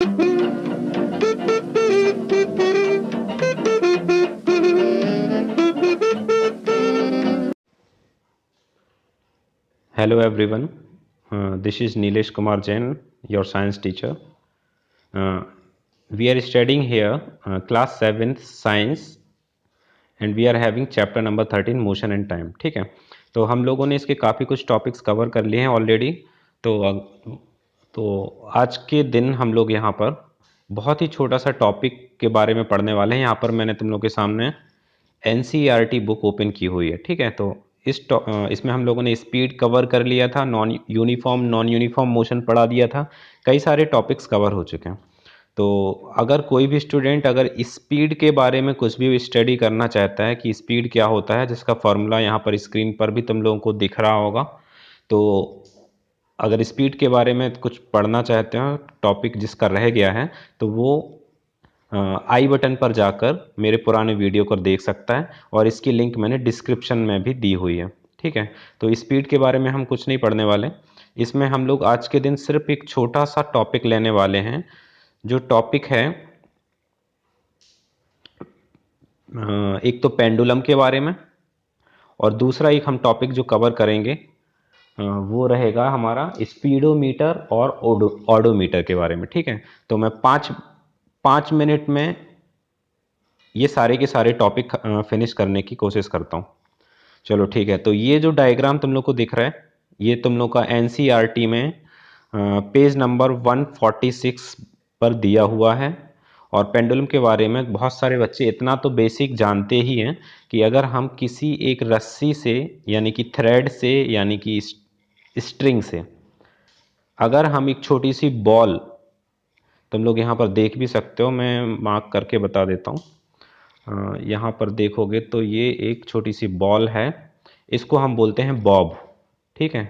Hello everyone, this is Nilesh Kumar Jain, your science teacher. We are studying here class 7th science and we are having chapter number 13 motion and time. ठीक है, तो हम लोगों ने इसके काफ़ी कुछ टॉपिक्स कवर कर लिए हैं ऑलरेडी। तो आज के दिन हम लोग यहाँ पर बहुत ही छोटा सा टॉपिक के बारे में पढ़ने वाले हैं। यहाँ पर मैंने तुम लोग के सामने NCERT बुक ओपन की हुई है। ठीक है, तो इसमें हम लोगों ने स्पीड कवर कर लिया था, नॉन यूनिफॉर्म मोशन पढ़ा दिया था, कई सारे टॉपिक्स कवर हो चुके हैं। तो अगर कोई भी स्टूडेंट अगर स्पीड के बारे में कुछ भी स्टडी करना चाहता है कि स्पीड क्या होता है, जिसका फॉर्मूला यहाँ पर स्क्रीन पर भी तुम लोगों को दिख रहा होगा, तो अगर स्पीड के बारे में कुछ पढ़ना चाहते हो, टॉपिक जिसका रह गया है, तो वो आई बटन पर जाकर मेरे पुराने वीडियो को देख सकता है और इसकी लिंक मैंने डिस्क्रिप्शन में भी दी हुई है। ठीक है, तो स्पीड के बारे में हम कुछ नहीं पढ़ने वाले। इसमें हम लोग आज के दिन सिर्फ एक छोटा सा टॉपिक लेने वाले हैं, जो टॉपिक है एक तो पेंडुलम के बारे में, और दूसरा एक हम टॉपिक जो कवर करेंगे वो रहेगा हमारा स्पीडोमीटर और ऑडोमीटर के बारे में। ठीक है, तो मैं पाँच मिनट में ये सारे के सारे टॉपिक फिनिश करने की कोशिश करता हूँ। चलो ठीक है, तो ये जो डायग्राम तुम लोग को दिख रहा है, ये तुम लोग का NCERT में पेज नंबर 146 पर दिया हुआ है। और पेंडुलम के बारे में बहुत सारे बच्चे इतना तो बेसिक जानते ही हैं कि अगर हम किसी एक रस्सी से यानी कि थ्रेड से यानी कि स्ट्रिंग से अगर हम एक छोटी सी बॉल, तुम लोग यहाँ पर देख भी सकते हो, मैं मार्क करके बता देता हूँ। यहाँ पर देखोगे तो ये एक छोटी सी बॉल है, इसको हम बोलते हैं बॉब। ठीक है,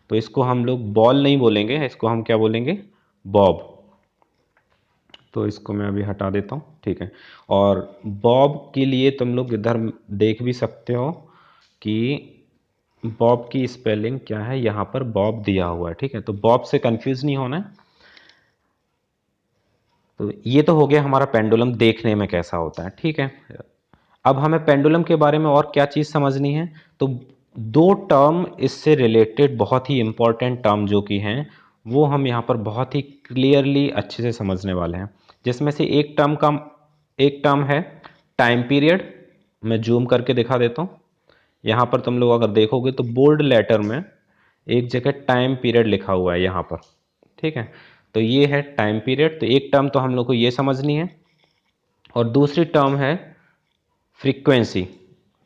तो इसको हम लोग बॉल नहीं बोलेंगे, इसको हम क्या बोलेंगे, बॉब। तो इसको मैं अभी हटा देता हूँ। ठीक है, और बॉब के लिए तुम लोग इधर देख भी सकते हो कि बॉब की स्पेलिंग क्या है, यहाँ पर बॉब दिया हुआ है। ठीक है, तो बॉब से कंफ्यूज नहीं होना है। तो ये तो हो गया हमारा पेंडुलम देखने में कैसा होता है। ठीक है, अब हमें पेंडुलम के बारे में और क्या चीज़ समझनी है, तो दो टर्म इससे रिलेटेड बहुत ही इंपॉर्टेंट टर्म जो कि हैं, वो हम यहाँ पर बहुत ही क्लियरली अच्छे से समझने वाले हैं। जिसमें से एक टर्म है टाइम पीरियड। मैं जूम करके दिखा देता हूँ। यहाँ पर तुम लोग अगर देखोगे तो बोल्ड लेटर में एक जगह टाइम पीरियड लिखा हुआ है यहाँ पर। ठीक है, तो ये है टाइम पीरियड। तो एक टर्म तो हम लोग को ये समझनी है, और दूसरी टर्म है फ्रीक्वेंसी।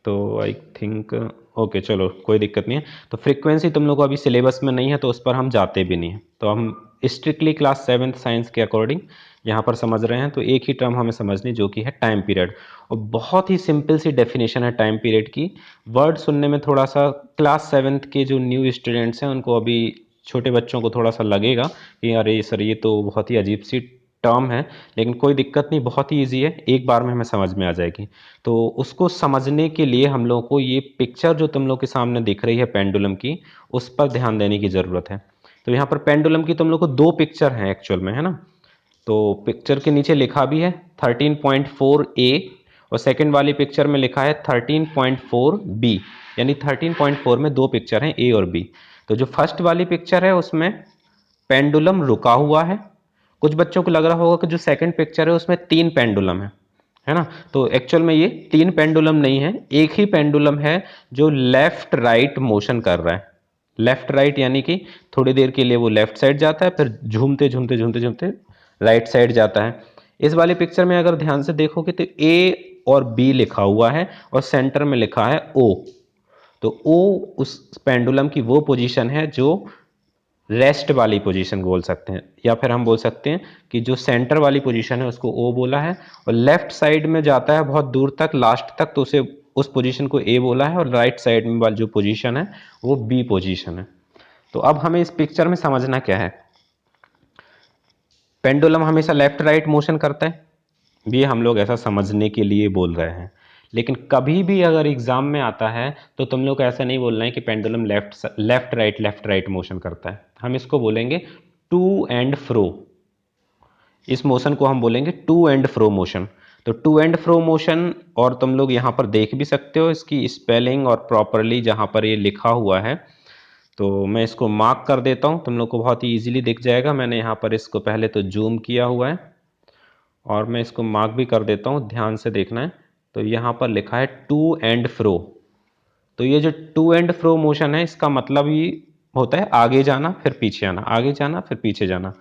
तो आई थिंक ओके, चलो कोई दिक्कत नहीं है। तो फ्रीक्वेंसी तुम लोग को अभी सिलेबस में नहीं है, तो उस पर हम जाते भी नहीं हैं। तो हम स्ट्रिक्टली क्लास 7th साइंस के अकॉर्डिंग यहाँ पर समझ रहे हैं। तो एक ही टर्म हमें समझनी, जो कि है टाइम पीरियड। और बहुत ही सिंपल सी डेफिनेशन है टाइम पीरियड की। वर्ड सुनने में थोड़ा सा क्लास 7th के जो न्यू स्टूडेंट्स हैं उनको, अभी छोटे बच्चों को थोड़ा सा लगेगा कि अरे सर ये तो बहुत ही अजीब सी टर्म है, लेकिन कोई दिक्कत नहीं, बहुत ही ईजी है, एक बार में हमें समझ में आ जाएगी। तो उसको समझने के लिए हम लोगों को ये पिक्चर जो तुम लोग के सामने दिख रही है पेंडुलम की, उस पर ध्यान देने की ज़रूरत है। तो यहाँ पर पेंडुलम की तुम लोग को दो पिक्चर हैं एक्चुअल में, है ना। तो पिक्चर के नीचे लिखा भी है 13.4A, और सेकंड वाली पिक्चर में लिखा है 13.4B, यानी 13.4 में दो पिक्चर हैं, A और B। तो जो फर्स्ट वाली पिक्चर है उसमें पेंडुलम रुका हुआ है। कुछ बच्चों को लग रहा होगा कि जो सेकंड पिक्चर है उसमें तीन पेंडुलम है ना। तो एक्चुअल में ये तीन पेंडुलम नहीं है, एक ही पेंडुलम है जो लेफ्ट राइट मोशन कर रहा है। लेफ्ट राइट यानी कि थोड़ी देर के लिए वो लेफ्ट साइड जाता है, फिर झूमते झूमते झूमते झूमते राइट साइड जाता है। इस वाले पिक्चर में अगर ध्यान से देखोगे तो ए और बी लिखा हुआ है और सेंटर में लिखा है ओ। तो ओ उस पेंडुलम की वो पोजीशन है जो रेस्ट वाली पोजीशन बोल सकते हैं, या फिर हम बोल सकते हैं कि जो सेंटर वाली पोजीशन है उसको ओ बोला है, और लेफ्ट साइड में जाता है बहुत दूर तक, लास्ट तक, तो उसे उस पोजीशन को ए बोला है, और राइट साइड में वाली जो पोजीशन है वो बी पोजीशन है। तो अब हमें इस पिक्चर में समझना क्या है, पेंडुलम हमेशा लेफ्ट राइट मोशन करता है, ये हम लोग ऐसा समझने के लिए बोल रहे हैं। लेकिन कभी भी अगर एग्जाम में आता है तो तुम लोग ऐसा नहीं बोलना है कि पेंडुलम लेफ्ट राइट मोशन करता है। हम इसको बोलेंगे टू एंड फ्रो, इस मोशन को हम बोलेंगे टू एंड फ्रो मोशन। तो टू एंड फ्रो मोशन, और तुम लोग यहाँ पर देख भी सकते हो इसकी स्पेलिंग और प्रॉपरली जहाँ पर ये लिखा हुआ है। तो मैं इसको मार्क कर देता हूँ, तुम लोग को बहुत ही इजीली दिख जाएगा। मैंने यहाँ पर इसको पहले तो जूम किया हुआ है और मैं इसको मार्क भी कर देता हूँ, ध्यान से देखना है। तो यहाँ पर लिखा है टू एंड फ्रो। तो ये जो टू एंड फ्रो मोशन है, इसका मतलब ही होता है आगे जाना फिर पीछे आना, आगे जाना फिर पीछे जाना।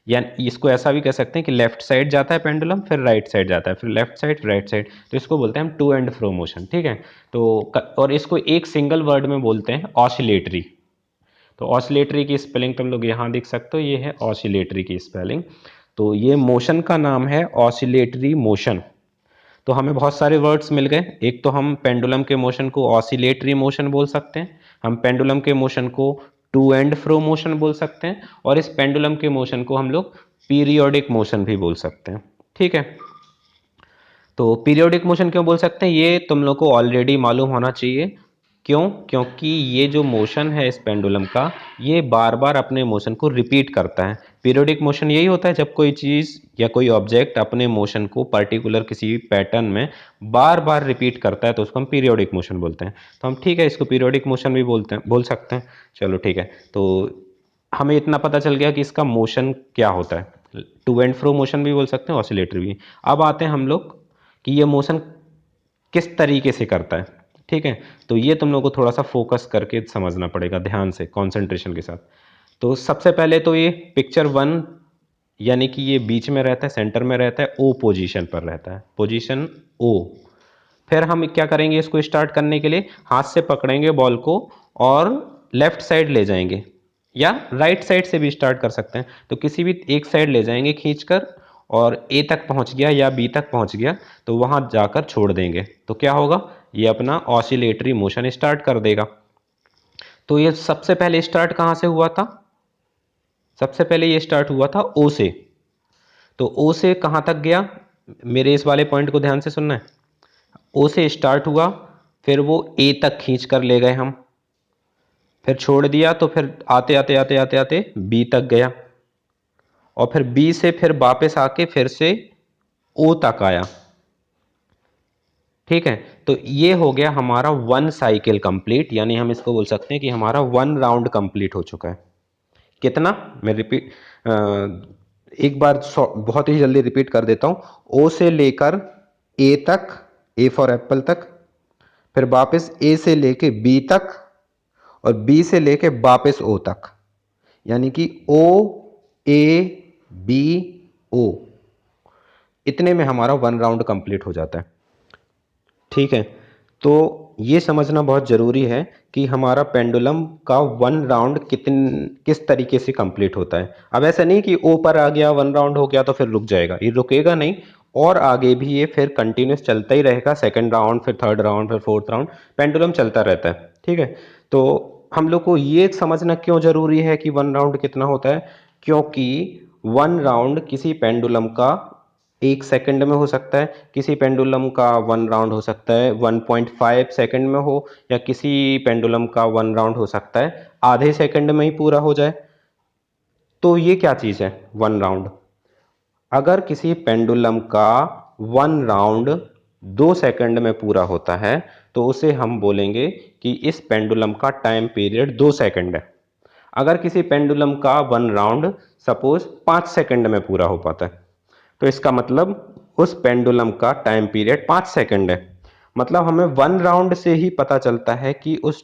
या इसको ऐसा भी कह सकते हैं कि लेफ्ट साइड जाता है पेंडुलम, फिर राइट साइड जाता है, फिर लेफ्ट साइड फिर राइट साइड। तो इसको बोलते हैं हम टू एंड फ्रो मोशन, ठीक है। तो और इसको एक सिंगल वर्ड में बोलते हैं ऑसिलेटरी। तो ऑसिलेटरी की स्पेलिंग तुम लोग यहाँ देख सकते हो, ये है ऑसिलेटरी की स्पेलिंग। तो ये मोशन का नाम है ऑसिलेटरी मोशन। तो हमें बहुत सारे वर्ड्स मिल गए। एक तो हम पेंडुलम के मोशन को ऑसिलेटरी मोशन बोल सकते हैं, हम पेंडुलम के मोशन को टू एंड फ्रो मोशन बोल सकते हैं, और इस पेंडुलम के मोशन को हम लोग पीरियोडिक मोशन भी बोल सकते हैं, ठीक है। तो पीरियोडिक मोशन क्यों बोल सकते हैं, ये तुम लोग को ऑलरेडी मालूम होना चाहिए। क्यों? क्योंकि ये जो मोशन है इस पेंडुलम का, ये बार बार अपने मोशन को रिपीट करता है। पीरियोडिक मोशन यही होता है जब कोई चीज़ या कोई ऑब्जेक्ट अपने मोशन को पर्टिकुलर किसी पैटर्न में बार बार रिपीट करता है, तो उसको हम पीरियोडिक मोशन बोलते हैं। तो हम ठीक है, इसको पीरियोडिक मोशन भी बोल सकते हैं। चलो ठीक है, तो हमें इतना पता चल गया कि इसका मोशन क्या होता है। टू एंड फ्रो मोशन भी बोल सकते हैं, ऑसिलेटरी भी। अब आते हैं हम लोग कि ये मोशन किस तरीके से करता है, ठीक है। तो ये तुम लोग को थोड़ा सा फोकस करके समझना पड़ेगा, ध्यान से, कंसंट्रेशन के साथ। तो सबसे पहले तो ये पिक्चर वन, यानी कि ये बीच में रहता है, सेंटर में रहता है, ओ पोजीशन पर रहता है, पोजीशन ओ। फिर हम क्या करेंगे, इसको स्टार्ट करने के लिए हाथ से पकड़ेंगे बॉल को और लेफ्ट साइड ले जाएंगे, या राइट साइड से भी स्टार्ट कर सकते हैं। तो किसी भी एक साइड ले जाएंगे खींचकर, और ए तक पहुंच गया या बी तक पहुंच गया तो वहां जाकर छोड़ देंगे। तो क्या होगा, ये अपना ऑसिलेटरी मोशन स्टार्ट कर देगा। तो ये सबसे पहले स्टार्ट कहां से हुआ था, सबसे पहले ये स्टार्ट हुआ था ओ से। तो ओ से कहां तक गया, मेरे इस वाले पॉइंट को ध्यान से सुनना है। ओ से स्टार्ट हुआ, फिर वो ए तक खींच कर ले गए हम, फिर छोड़ दिया, तो फिर आते आते आते आते आते बी तक गया, और फिर बी से फिर वापस आके फिर से ओ तक आया, ठीक है। तो ये हो गया हमारा वन साइकिल कंप्लीट, यानी हम इसको बोल सकते हैं कि हमारा वन राउंड कंप्लीट हो चुका है। कितना, मैं रिपीट एक बार बहुत ही जल्दी रिपीट कर देता हूं। ओ से लेकर ए तक, ए फॉर एप्पल तक, फिर वापस ए से लेके बी तक, और बी से लेके वापस ओ तक, यानी कि ओ ए बी ओ, इतने में हमारा वन राउंड कंप्लीट हो जाता है, ठीक है। तो ये समझना बहुत ज़रूरी है कि हमारा पेंडुलम का वन राउंड किस तरीके से कंप्लीट होता है। अब ऐसा नहीं कि ऊपर आ गया, वन राउंड हो गया तो फिर रुक जाएगा, ये रुकेगा नहीं, और आगे भी ये फिर कंटिन्यूस चलता ही रहेगा। सेकंड राउंड, फिर थर्ड राउंड, फिर फोर्थ राउंड, पेंडुलम चलता रहता है, ठीक है। तो हम लोग को ये समझना क्यों ज़रूरी है कि वन राउंड कितना होता है, क्योंकि वन राउंड किसी पेंडुलम का 1 सेकंड में हो सकता है, किसी पेंडुलम का वन राउंड हो सकता है 1.5 सेकंड में हो, या किसी पेंडुलम का वन राउंड हो सकता है आधे सेकंड में ही पूरा हो जाए। तो ये क्या चीज़ है वन राउंड, अगर किसी पेंडुलम का वन राउंड 2 सेकंड में पूरा होता है तो उसे हम बोलेंगे कि इस पेंडुलम का टाइम पीरियड 2 सेकंड है। अगर किसी पेंडुलम का वन राउंड सपोज 5 सेकंड में पूरा हो पाता है, तो इसका मतलब उस पेंडुलम का टाइम पीरियड 5 सेकंड है। मतलब हमें वन राउंड से ही पता चलता है कि उस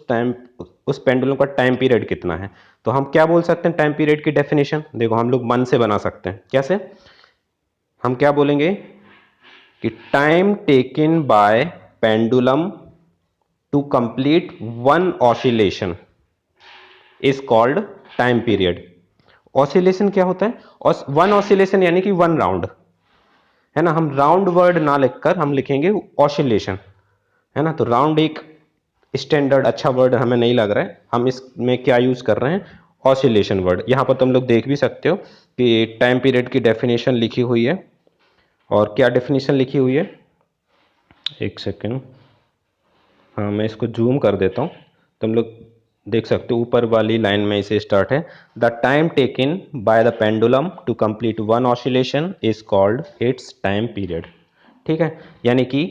पेंडुलम का टाइम पीरियड कितना है। तो हम क्या बोल सकते हैं टाइम पीरियड की डेफिनेशन, देखो हम लोग मन से बना सकते हैं। कैसे, हम क्या बोलेंगे कि time taken by pendulum to complete one oscillation is called time period. Oscillation क्या होता है, और वन ऑसिलेशन यानी कि वन राउंड, है ना। हम राउंड वर्ड ना लिखकर हम लिखेंगे ऑसिलेशन, है ना। तो राउंड एक स्टैंडर्ड अच्छा वर्ड हमें नहीं लग रहा है, हम इसमें क्या यूज कर रहे हैं, ऑसिलेशन वर्ड। यहाँ पर तुम लोग देख भी सकते हो कि टाइम पीरियड की डेफिनेशन लिखी हुई है, और क्या डेफिनेशन लिखी हुई है, एक सेकेंड, हाँ मैं इसको जूम कर देता हूँ, तुम लोग देख सकते हो ऊपर वाली लाइन में इसे स्टार्ट है, the time taken by the pendulum to complete one oscillation is called its time period. ठीक है, यानी कि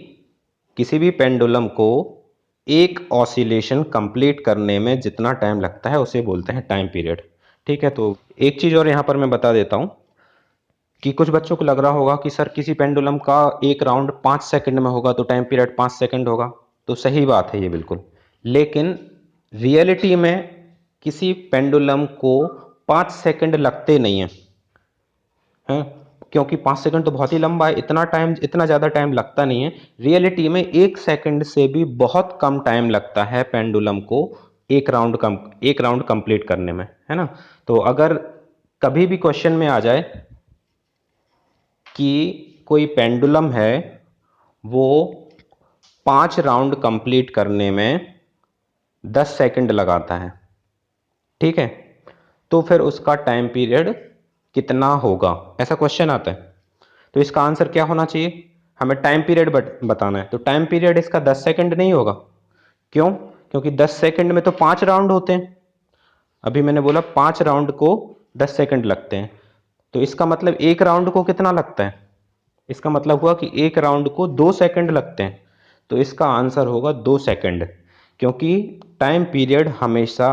किसी भी पेंडुलम को एक ऑसिलेशन कंप्लीट करने में जितना टाइम लगता है उसे बोलते हैं टाइम पीरियड। ठीक है, तो एक चीज़ और यहाँ पर मैं बता देता हूँ कि कुछ बच्चों को लग रहा होगा कि सर किसी पेंडुलम का एक राउंड 5 सेकंड में होगा तो टाइम पीरियड 5 सेकंड होगा। तो सही बात है ये बिल्कुल, लेकिन रियलिटी में किसी पेंडुलम को 5 सेकंड लगते नहीं हैं हैं, क्योंकि 5 सेकंड तो बहुत ही लंबा है, इतना टाइम, इतना ज़्यादा टाइम लगता नहीं है। रियलिटी में 1 सेकंड से भी बहुत कम टाइम लगता है पेंडुलम को एक राउंड कंप्लीट करने में, है ना। तो अगर कभी भी क्वेश्चन में आ जाए कि कोई पेंडुलम है वो 5 राउंड कंप्लीट करने में 10 सेकंड लगाता है, ठीक है, तो फिर उसका टाइम पीरियड कितना होगा, ऐसा क्वेश्चन आता है। तो इसका आंसर क्या होना चाहिए, हमें टाइम पीरियड बताना है, तो टाइम पीरियड इसका 10 सेकंड नहीं होगा। क्यों, क्योंकि 10 सेकंड में तो 5 राउंड होते हैं। अभी मैंने बोला 5 राउंड को 10 सेकंड लगते हैं, तो इसका मतलब एक राउंड को कितना लगता है, इसका मतलब हुआ कि एक राउंड को 2 सेकंड लगते हैं। तो इसका आंसर होगा 2 सेकंड, क्योंकि टाइम पीरियड हमेशा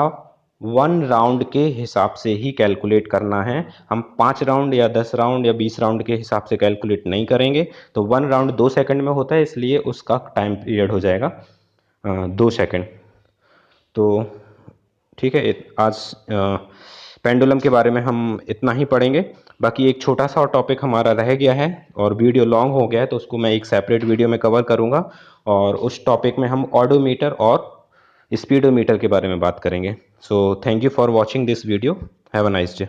1 राउंड के हिसाब से ही कैलकुलेट करना है। हम 5 राउंड या 10 राउंड या 20 राउंड के हिसाब से कैलकुलेट नहीं करेंगे। तो 1 राउंड 2 सेकंड में होता है, इसलिए उसका टाइम पीरियड हो जाएगा 2 सेकंड। तो ठीक है, आज पेंडुलम के बारे में हम इतना ही पढ़ेंगे। बाकी एक छोटा सा और टॉपिक हमारा रह गया है और वीडियो लॉन्ग हो गया है, तो उसको मैं एक सेपरेट वीडियो में कवर करूंगा और उस टॉपिक में हम ऑडोमीटर और स्पीडोमीटर के बारे में बात करेंगे। So thank you for watching this video, have a nice day.